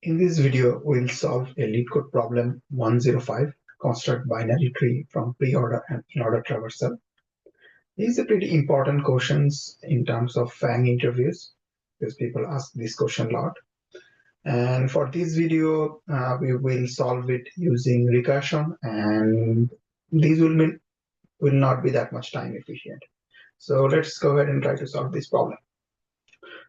In this video, we'll solve a LeetCode problem 105, construct binary tree from pre-order and in-order traversal. These are pretty important questions in terms of FANG interviews because people ask this question a lot. And for this video, we will solve it using recursion, and these will not be that much time efficient. So let's go ahead and try to solve this problem.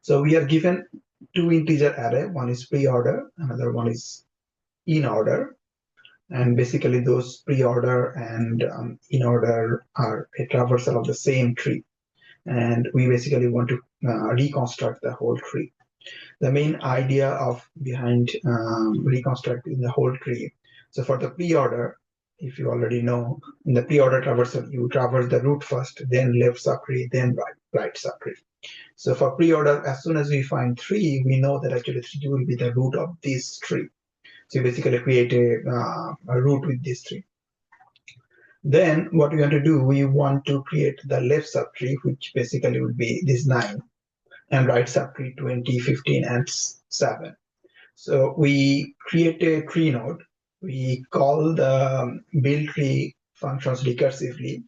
So we are given two integer array. One is pre-order, another one is in order. And basically those pre-order and in order are a traversal of the same tree. And we basically want to reconstruct the whole tree. The main idea behind reconstructing the whole tree. So for the pre-order, if you already know, in the pre-order traversal, you traverse the root first, then left subtree, then right subtree. So for pre-order, as soon as we find 3, we know that actually 3 will be the root of this tree. So you basically create a root with these 3. Then what we want to do, we want to create the left subtree, which basically would be this 9, and right subtree 20, 15, and 7. So we create a tree node. We call the build tree functions recursively.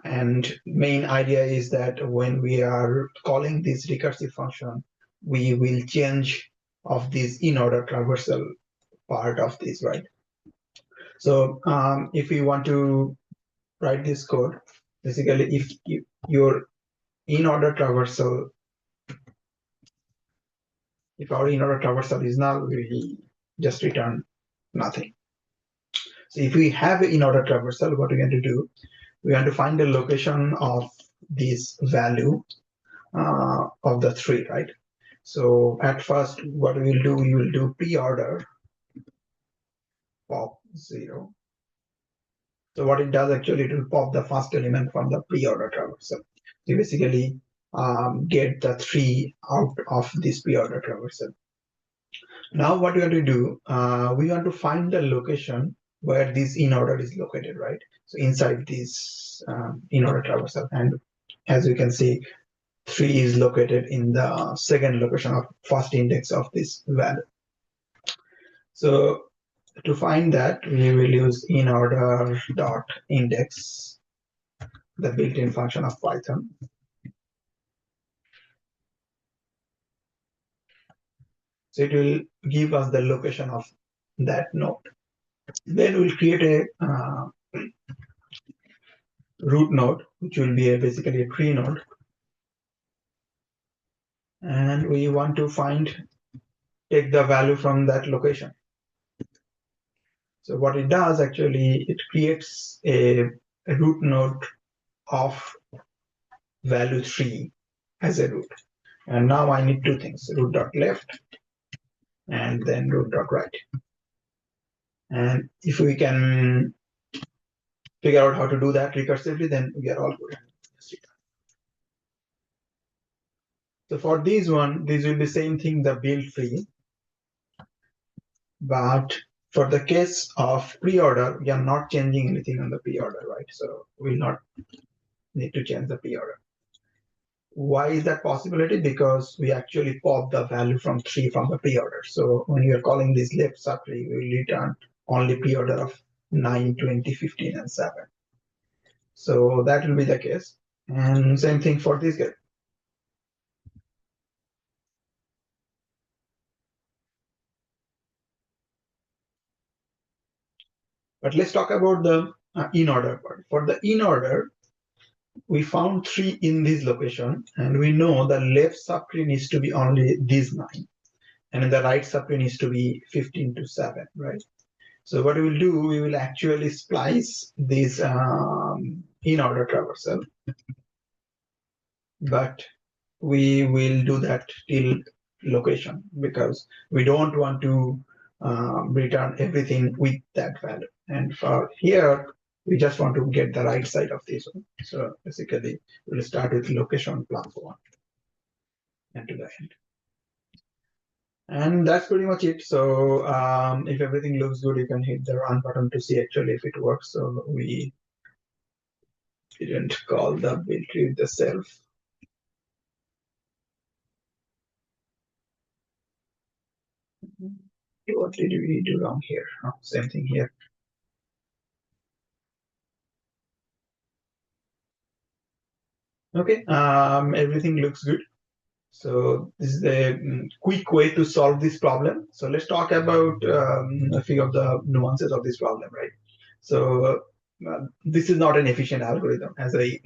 And main idea is that when we are calling this recursive function, we will change of this in-order traversal part of this, right? So if we want to write this code, basically if your in-order traversal, if our in-order traversal is null, we just return nothing. So if we have an in-order traversal, what we're going to do, we want to find the location of this value of the 3, right? So at first, what we will do, we will do pre-order pop 0. So what it does actually, it will pop the first element from the pre-order traversal. You basically get the 3 out of this pre-order traversal. Now what we want to do, we want to find the location where this in-order is located, right? So inside this in-order traversal, and as you can see, 3 is located in the second location of first index of this value. So to find that, we will use in-order.index, the built-in function of Python. So it will give us the location of that node. Then we'll create a root node, which will be basically a tree node. And we want to take the value from that location. So what it does actually, it creates a root node of value 3 as a root. And now I need two things, root.left and then root.right. And if we can figure out how to do that recursively, then we are all good. So for this one, this will be same thing, the build tree. But for the case of pre-order, we are not changing anything on the pre-order, right? So we'll not need to change the pre-order. Why is that possibility? Because we actually pop the value from 3 from the pre-order. So when you are calling this left subtree, we will return only pre-order of 9, 20, 15, and 7. So that will be the case. And same thing for this guy. But let's talk about the in-order part. For the in-order, we found 3 in this location, and we know the left subtree needs to be only this 9, and the right subtree needs to be 15 to 7, right? So what we will do, we will actually splice this in-order traversal, but we will do that till location because we don't want to return everything with that value. And for here, we just want to get the right side of this one. So basically, we'll start with location +1 and to the end. And that's pretty much it. So if everything looks good, you can hit the run button to see actually if it works. So we didn't call the build tree with the self. What did we do wrong here? Oh, same thing here. Okay, everything looks good. So this is the quick way to solve this problem. So let's talk about a few of the nuances of this problem, right? So this is not an efficient algorithm, as I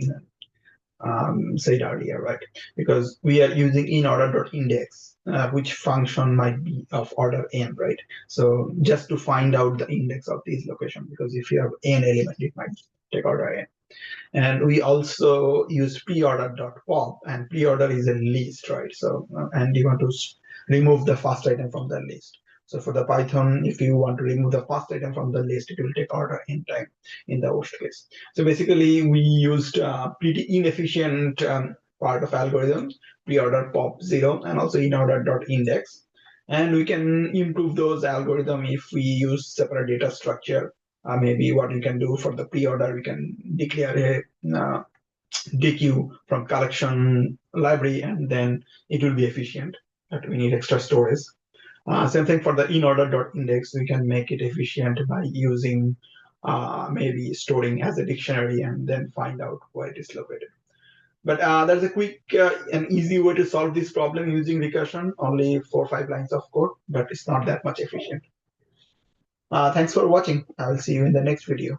said earlier, right? Because we are using inOrder.index, which function might be of order n, right? So just to find out the index of this location, because if you have n element, it might take order n. And we also use preorder.pop, and preorder is a list, right? So, and you want to remove the first item from the list. So for the Python, if you want to remove the first item from the list, it will take order in time in the worst case. So basically, we used pretty inefficient part of algorithms, preorder pop 0, and also inorder.index. And we can improve those algorithms if we use separate data structure. Maybe what we can do for the pre-order, we can declare a DQ from collection library, and then it will be efficient, but we need extra storage. Same thing for the inorder.index, we can make it efficient by using maybe storing as a dictionary and then find out where it is located. But there's a quick and easy way to solve this problem using recursion, only 4 or 5 lines of code, but it's not that much efficient. Thanks for watching. I will see you in the next video.